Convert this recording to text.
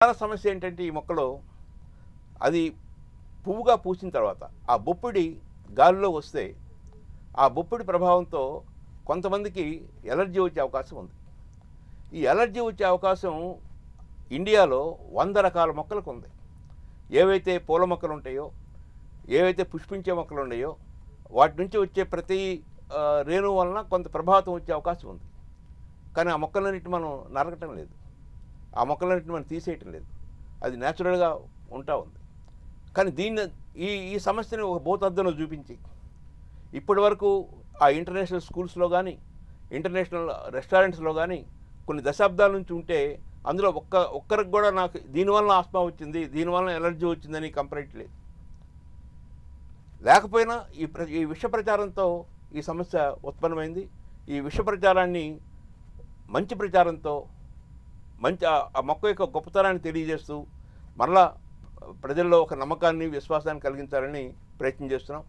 ప్రధాన సమస్య ఏంటంటే ఈ మొక్కలో అది పువ్వుగా పూసిన తర్వాత ఆ బొప్పిడి గాలిలో వస్తే ఆ బొప్పిడి ప్రభావంతో కొంతమందికి ఎలర్జీ వచ్చే అవకాశం ఉంది. ఈ ఎలర్జీ వచ్చే అవకాశం ఇండియాలో 100 రకాల మొక్కలకు ఉంది. ఏవైతే పూల మొక్కలు ఉంటాయో, ఏవైతే పుష్పించే మొక్కలు ఉన్నాయో వాటి నుంచి వచ్చే ప్రతి రేణువు వలన కొంత ప్రభావితం వచ్చే అవకాశం ఉంది. కానీ ఆ మొక్కలన్నింటిని మనం నరకటం లేదు, ఆ మొక్కలన్నింటిని మనం తీసేయటం లేదు, అది న్యాచురల్గా ఉంటా ఉంది. కానీ దీన్ని ఈ సమస్యని ఒక భూతద్దంలో చూపించి ఇప్పటి వరకు ఆ ఇంటర్నేషనల్ స్కూల్స్లో కానీ ఇంటర్నేషనల్ రెస్టారెంట్స్లో కానీ కొన్ని దశాబ్దాల నుంచి ఉంటే అందులో ఒక్కరికి కూడా నాకు దీనివల్ల ఆస్మా వచ్చింది, దీనివల్ల ఎలర్జీ వచ్చిందని కంప్లైంట్ లేదు. లేకపోయినా ఈ విష ప్రచారంతో ఈ సమస్య ఉత్పన్నమైంది. ఈ విష ప్రచారాన్ని మంచి ప్రచారంతో మంచి ఆ మొక్క యొక్క గొప్పతనాన్ని తెలియజేస్తూ మరలా ప్రజల్లో ఒక నమ్మకాన్ని విశ్వాసాన్ని కలిగించాలని ప్రయత్నం చేస్తున్నాం.